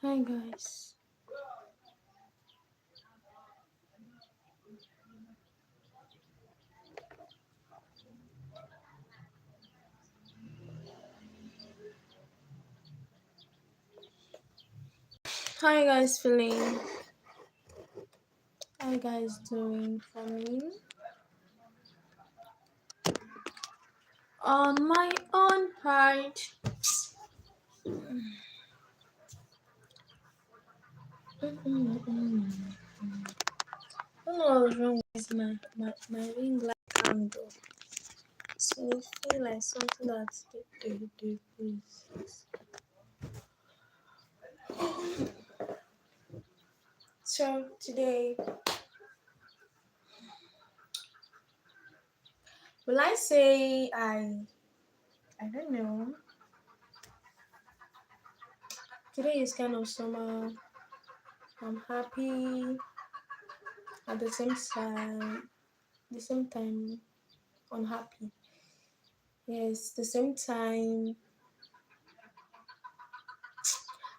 Hi guys. How you guys feeling? How you guys doing for me? On my own part. Mm-mm-mm. I don't know what was wrong with my ring light candle. It's me feel like something that's please. So today, will I say I don't know. Today is kind of summer. I'm happy at the same time unhappy. Yes, the same time.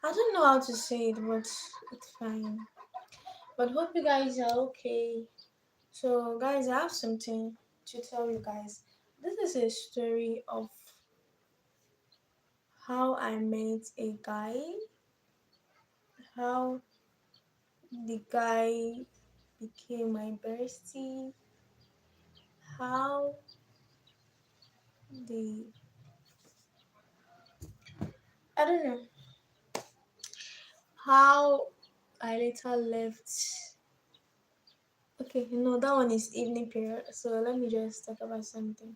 I don't know how to say it, but it's fine. But hope you guys are okay. So, guys, I have something to tell you guys. This is a story of how I met a guy, how the guy became my bestie, how the I don't know how I later left. Okay, no, that one is evening period. So let me just talk about something.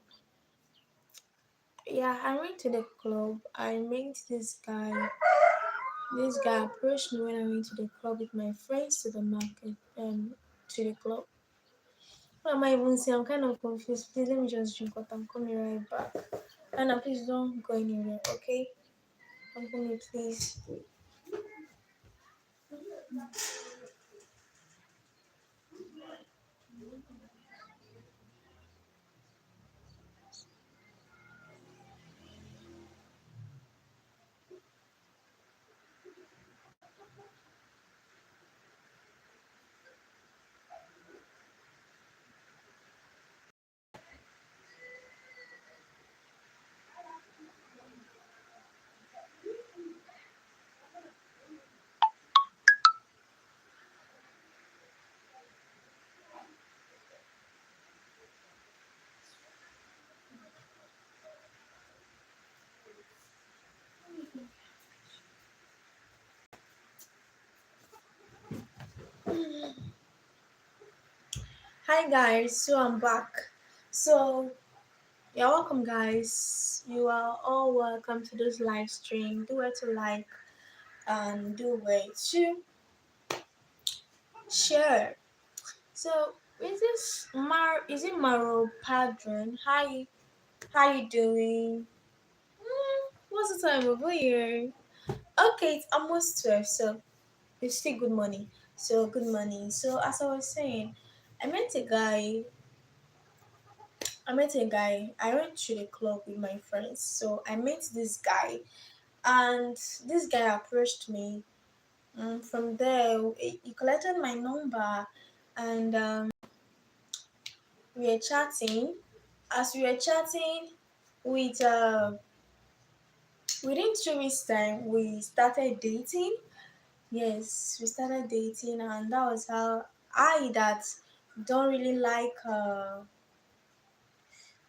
Yeah, I went to the club. I met this guy. This guy approached me when I went to the club with my friends to the market, to the club. What am I even saying? I'm kind of confused. Please let me just drink water. I'm coming right back. Anna, please don't go anywhere, okay? I'm coming, please. Hi guys, so I'm back. So you're welcome, guys. You are all welcome to this live stream. Do it to like and do it to share. So is this is it Maro Padron? Hi, how you doing? What's the time over here? Okay, it's almost 12, so it's still good morning. So good morning. So as I was saying, I met a guy. I went to the club with my friends. So I met this guy, and this guy approached me. From there, he collected my number, and we were chatting. As we were chatting, with within 2 weeks' time, we started dating. Yes, we started dating, and that was how I that don't really like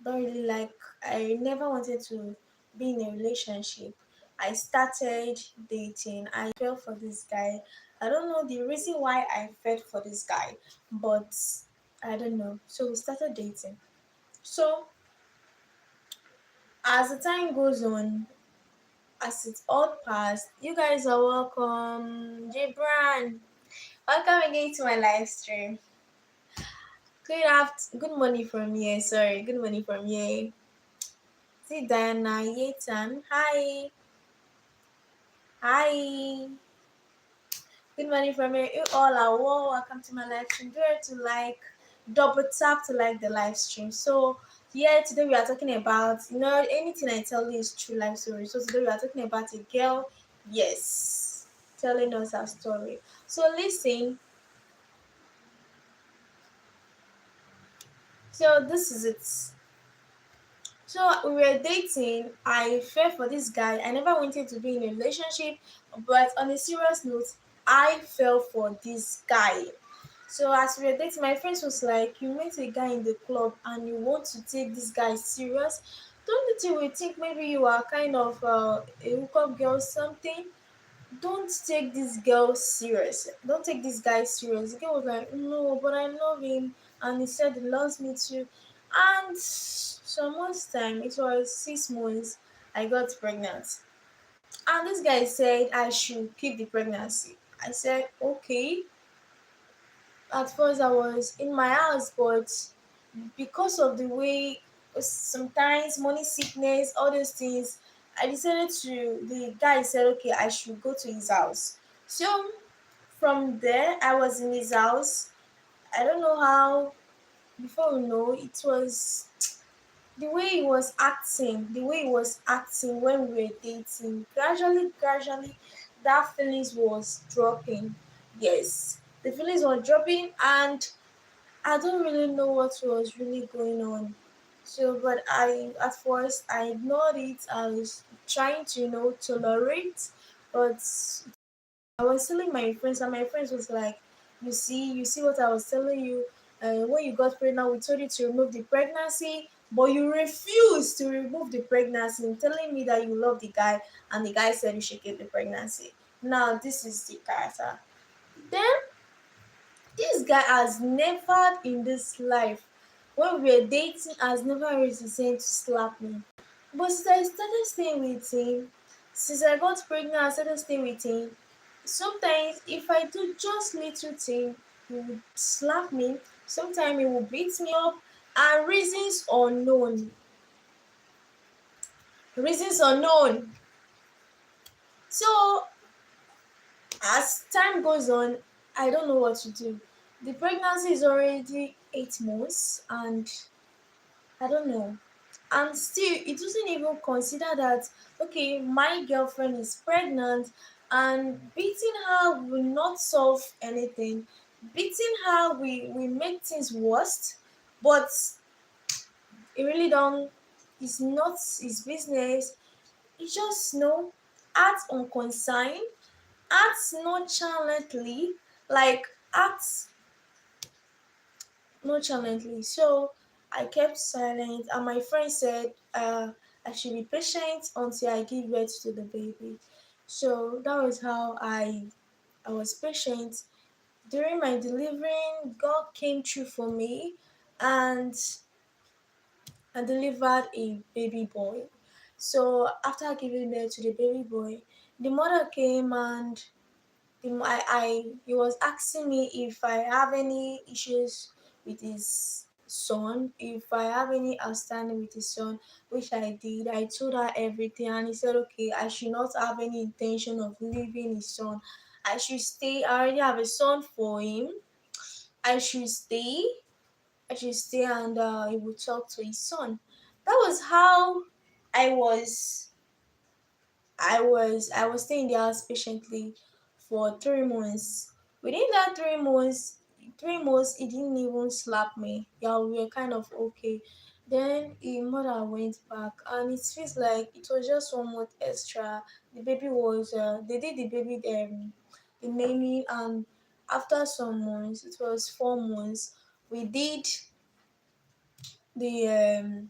don't really like I never wanted to be in a relationship. I started dating. I fell for this guy. I don't know the reason why I fell for this guy, but I don't know. So we started dating. So as the time goes on, as it all passed, you guys are welcome. Jibran, welcome again to my live stream. Good morning from here. Sorry, good morning from here. Zidana Yetan. Hi. Hi. Good morning from here. You all are welcome to my live stream. Dare to like, double tap to like the live stream. So yeah, today we are talking about anything I tell you is true life story. So today we are talking about a girl. Yes. telling us her story. So listen. So this is it. So we were dating. I fell for this guy. I never wanted to be in a relationship, but on a serious note, I fell for this guy. So as we were dating, my friends was like, "You met a guy in the club and you want to take this guy serious? Don't you think we think maybe you are kind of a hookup girl or something? Don't take this girl serious. Don't take this guy serious." The girl was like, "No, but I love him," and he said he loves me too. And some months time, it was 6 months, I got pregnant. And this guy said I should keep the pregnancy. I said okay. At first, I was in my house, but because of the way sometimes money sickness, all those things, I decided to. The guy said, okay, I should go to his house. So from there, I was in his house. I don't know how. Before we know, it was the way he was acting. The way he was acting when we were dating. Gradually, that feelings was dropping. Yes, the feelings were dropping, and I don't really know what was really going on. So, but at first I ignored it. I was trying to, tolerate, but I was telling my friends, and my friends was like, you see what I was telling you. When you got pregnant, we told you to remove the pregnancy, but you refused to remove the pregnancy, and telling me that you love the guy, and the guy said you should keep the pregnancy. Now, this is the character. Then this guy has never in this life, when we were dating, has never raised his hand to slap me. But since I started staying with him, since I got pregnant, I started staying with him. Sometimes, if I do just little thing, he would slap me. Sometimes he will beat me up, and reasons unknown. Reasons unknown. So as time goes on, I don't know what to do. The pregnancy is already 8 months, and I don't know. And still, it doesn't even consider that, okay, my girlfriend is pregnant, and beating her will not solve anything. Beating her will make things worse, but it really don't, it's not his business. He just, act unconcerned, act nonchalantly, like act nonchalantly. So I kept silent, and my friend said, I should be patient until I give birth to the baby. So that was how I was patient. During my delivering, God came through for me, and I delivered a baby boy. So after giving birth to the baby boy, the mother came, and he was asking me if I have any issues with his son, if I have any outstanding with his son, which I did. I told her everything, and he said, okay, I should not have any intention of leaving his son. I should stay. I already have a son for him. I should stay. I should stay, and he would talk to his son. That was how I was I was staying in the house patiently for 3 months. Within that 3 months, he didn't even slap me. Yeah, we were kind of okay. Then his mother went back, and it feels like it was just 1 month extra. The baby was they did the baby the naming, and after some months, it was 4 months. We did the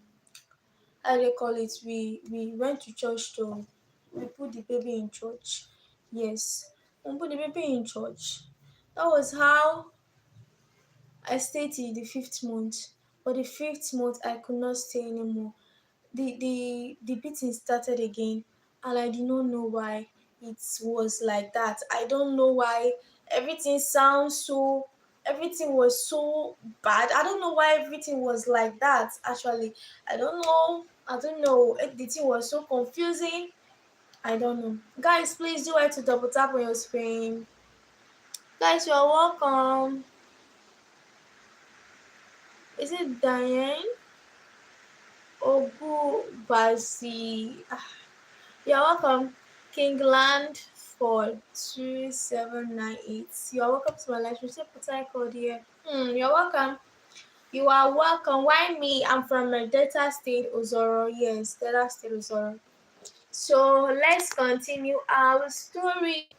how they call it, we went to church to we put the baby in church. Yes, we put the baby in church. That was how I stayed till the 5th month. But the 5th month, I could not stay anymore. The beating started again, and I did not know why it was like that. I don't know why everything sounds so everything was so bad. I don't know why everything was like that actually. I don't know. The thing was so confusing. I don't know. Guys, please do to double tap on your screen. Guys, you're welcome. Is it Diane Obubasi? You're welcome, Kingland call 2798. You are welcome to my live stream. Say Putai called here. You're welcome. You are welcome. Why me? I'm from Delta State, Ozoro. Yes, Delta State, Ozoro. So let's continue our story.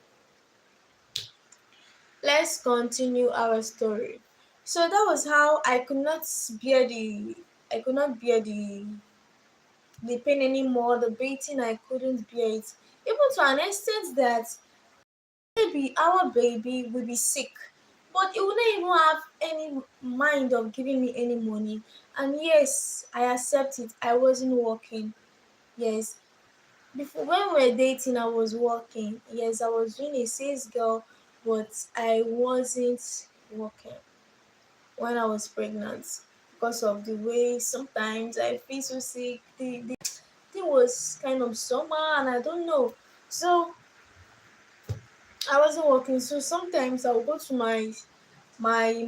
Let's continue our story. So that was how I could not bear the pain anymore, the beating. I couldn't bear it. Even to an extent that maybe our baby will be sick, but it will not even have any mind of giving me any money. And yes, I accept it. I wasn't working. Yes. Before when we were dating, I was working. Yes, I was doing a sales girl, but I wasn't working when I was pregnant because of the way sometimes I feel so sick. The thing was kind of summer and I don't know. So I wasn't working. So sometimes I would go to my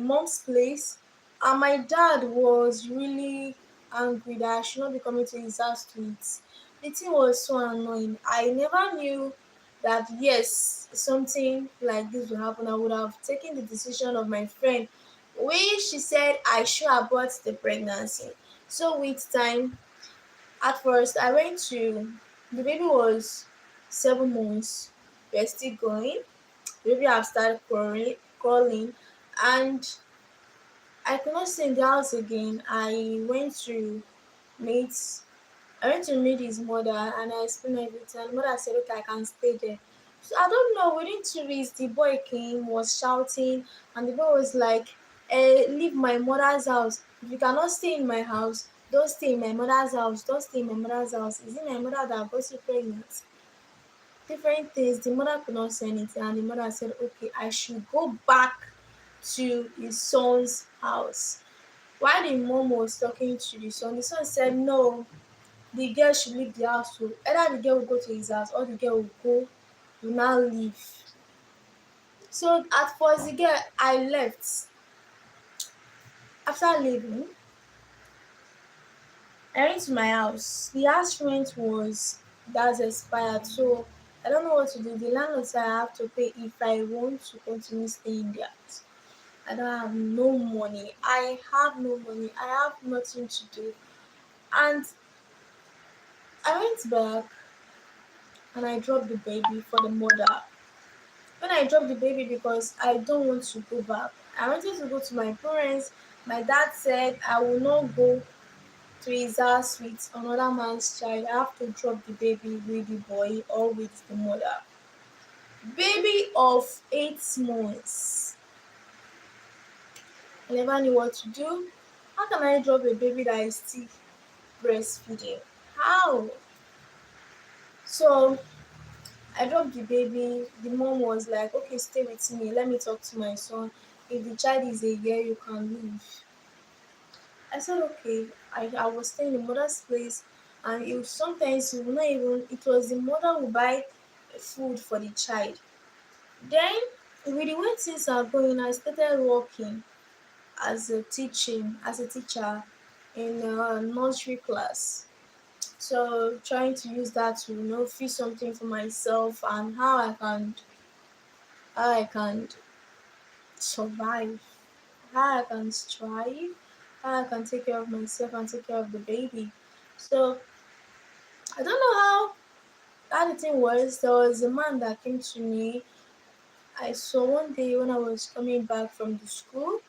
mom's place, and my dad was really angry that I should not be coming to his house to eat. The thing was so annoying. I never knew that yes, something like this would happen. I would have taken the decision of my friend, which she said I should abort the pregnancy. So with time, at first I went to the baby was 7 months. We're still going. The baby have started crawling, and I could not stay in the house again. Meet I went to meet his mother and I explained everything. The mother said, okay, I can stay there. So I don't know, within 2 weeks the boy came, was shouting, and the boy was like, leave my mother's house. If you cannot stay in my house, don't stay in my mother's house. Don't stay in my mother's house. Is it my mother that got you pregnant? Different things. The mother could not say anything, and the mother said, okay, I should go back to his son's house. While the mom was talking to the son said, no, the girl should leave the house. So either the girl will go to his house or the girl will now leave. So at first the girl I left. After leaving, I went to my house. The house rent that's expired. So I don't know what to do. The landlord said I have to pay if I want to continue staying there. I don't have no money. I have no money. I have nothing to do. And I went back and I dropped the baby for the mother. When I dropped the baby because I don't want to go back. I wanted to go to my parents. My dad said I will not go to his house with another man's child. I have to drop the baby with the boy or with the mother. Baby of 8 months. I never knew what to do. How can I drop a baby that is still breastfeeding? How? So I dropped the baby. The mom was like, okay, stay with me. Let me talk to my son. If the child is a year, you can leave. I said, okay. I was staying in the mother's place, and sometimes you will not even, it was the mother who buy food for the child. Then, with the way things are going, I started working as a teacher in a nursery class. So trying to use that to feel something for myself and how I can survive, how I can strive, how I can take care of myself and take care of the baby. So I don't know how the thing was. There was a man that came to me. I saw one day when I was coming back from the school.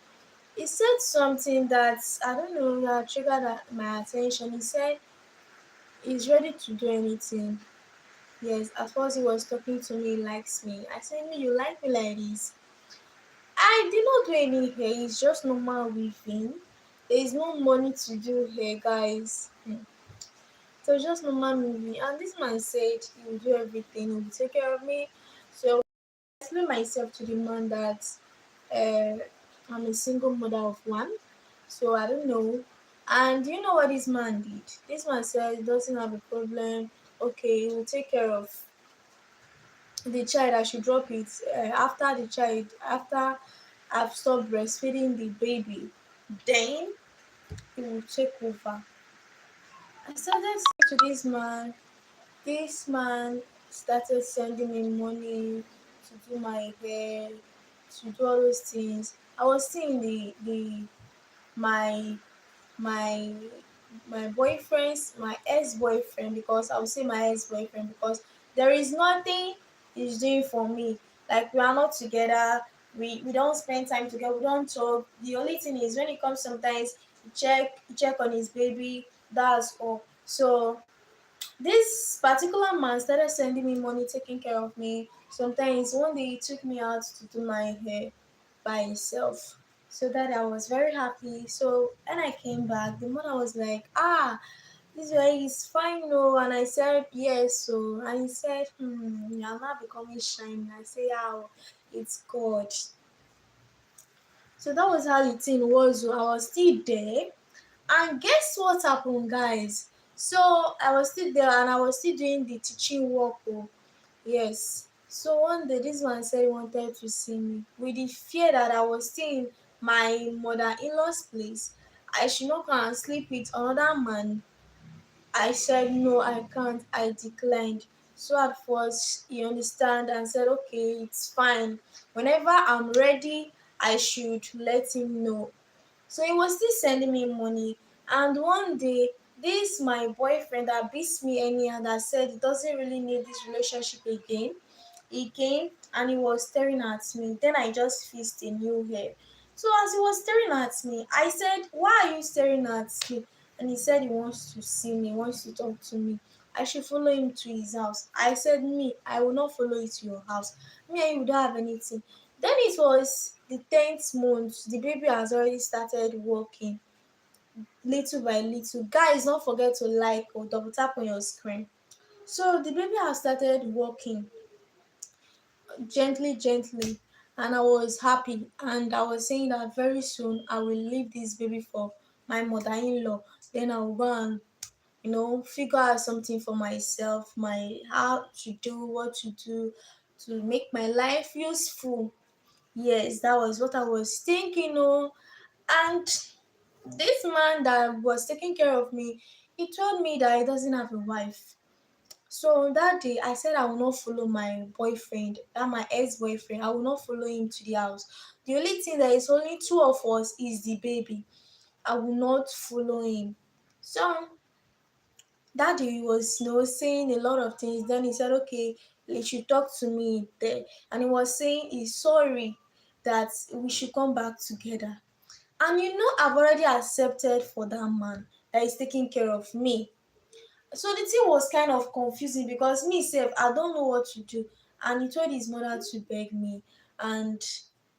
He said something that I don't know that triggered my attention. He said he's ready to do anything. Yes, at first he was talking to me, he likes me. I said, me, you like me like this? I did not do any hair, it's just normal weaving. There is no money to do hair, guys. So it's just normal weaving. And this man said he will do everything, he will take care of me. So I explained myself to the man that uh, I'm a single mother of one. So I don't know. And you know what this man did? This man said he doesn't have a problem. Okay, he will take care of the child. I should drop it after I've stopped breastfeeding the baby, then it will take over. I started saying to this man, started sending me money to do my hair, to do all those things. I was seeing the my my my boyfriend's my ex-boyfriend, because I would say my ex-boyfriend because there is nothing he's doing for me. Like, we are not together, we don't spend time together, we don't talk. The only thing is, when it comes, sometimes he check on his baby, that's all. So this particular man started sending me money, taking care of me. Sometimes one day he took me out to do my hair by himself. So that I was very happy. So when I came back, the mother was like, "Ah, this way is fine, no." And I said, "Yes." So, and he said, "You're not becoming shiny." I say, "How? It's God." So that was how the thing was. I was still there. And guess what happened, guys? So I was still there and I was still doing the teaching work. Oh, yes. So one day this man said he wanted to see me. With the fear that I was still in my mother-in-law's place, I should not come and sleep with another man. I said no, I can't. I declined. So at first he understand and said, okay, it's fine. Whenever I'm ready, I should let him know. So he was still sending me money. And one day, this my boyfriend that beats me anyhow, that said he doesn't really need this relationship again. He came and he was staring at me. Then I just fixed a new hair. So as he was staring at me, I said, "Why are you staring at me?" And he said he wants to see me, wants to talk to me. I should follow him to his house. I said, "Me, I will not follow you to your house. Me and you don't have anything." Then it was the 10th month. The baby has already started walking little by little. Guys, don't forget to like or double tap on your screen. So the baby has started walking gently, gently, and I was happy. And I was saying that very soon I will leave this baby for my mother-in-law. Then I will go and figure out something for myself, my how to do, what to do to make my life useful. Yes, that was what I was thinking. Oh, and this man that was taking care of me, he told me that he doesn't have a wife. So that day, I said I will not follow my boyfriend, that my ex-boyfriend. I will not follow him to the house. The only thing that is only two of us is the baby. I will not follow him. So that day he was, saying a lot of things. Then he said, okay, he should talk to me there, and he was saying he's sorry that we should come back together. And I've already accepted for that man that is taking care of me. So the thing was kind of confusing because me sef, I don't know what to do. And he told his mother to beg me, and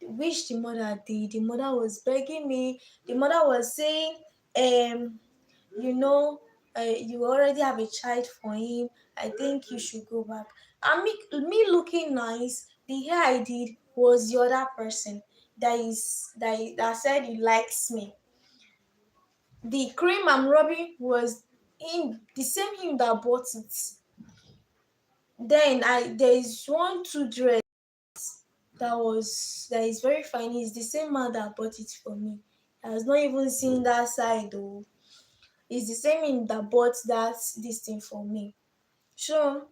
which the mother did. The mother was begging me. The mother was saying, um, you know, you already have a child for him. I think you should go back. And me looking nice, the hair I did was the other person that said he likes me. The cream I'm rubbing was him, the same him that bought it. Then there is one two dress that is very fine. It's the same man that bought it for me. I was not even seeing that side though. It's the same him that bought that this thing for me. So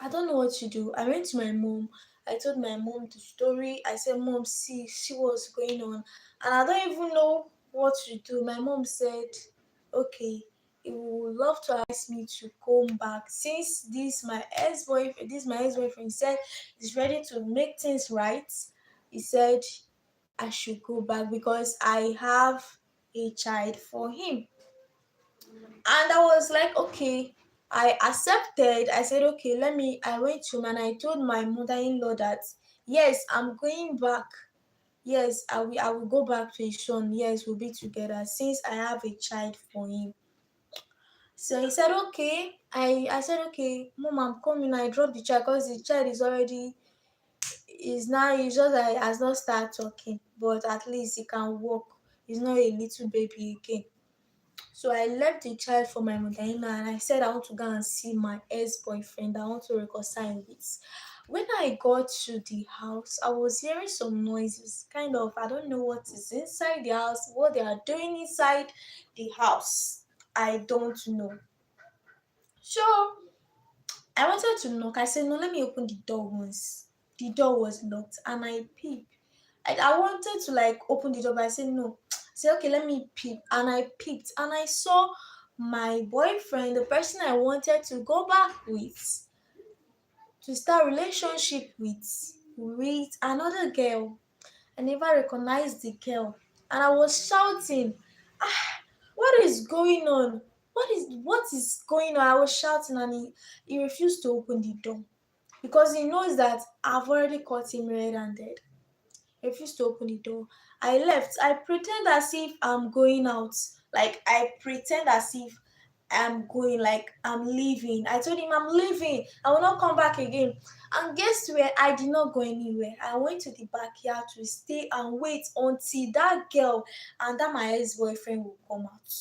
I don't know what to do. I went to my mom. I told my mom the story. I said, "Mom, see what's going on." And I don't even know what to do. My mom said, "Okay, he would love to ask me to come back since this my ex-boyfriend said he's ready to make things right." He said I should go back because I have a child for him. And I was like, okay, I accepted. I said, okay, I went to him and I told my mother-in-law that, yes, I'm going back. Yes, I will go back to his son. Yes, we'll be together since I have a child for him. So he said, okay. I said, okay, mom, I'm coming. I dropped the child because the child is just that he has not started talking, but at least he can walk. He's not a little baby again. So I left the child for my mother-in-law and I said I want to go and see my ex-boyfriend I want to reconcile with. When I got to the house, I was hearing some noises. Kind of, I don't know what is inside the house, what they are doing inside the house. I don't know. So I wanted to knock. I said, no, let me open the door once. The door was locked and I peeped. I wanted to like open the door, but I said no. I said, okay, let me peep. And I peeped and I saw my boyfriend, the person I wanted to go back with, to start relationship with another girl. I never recognized the girl. And I was shouting, ah, what is going on? What is going on? I was shouting and he refused to open the door because he knows that I've already caught him red-handed. He refused to open the door. I left. I pretend as if I'm going out. Like I pretend as if I'm going, like I'm leaving. I told him I'm leaving. I will not come back again. And guess where? I did not go anywhere. I went to the backyard to stay and wait until that girl and that my ex-boyfriend will come out.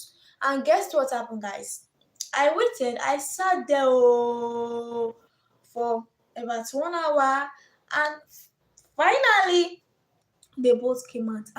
And guess what happened, guys? I waited. I sat there for about 1 hour, and finally they both came out.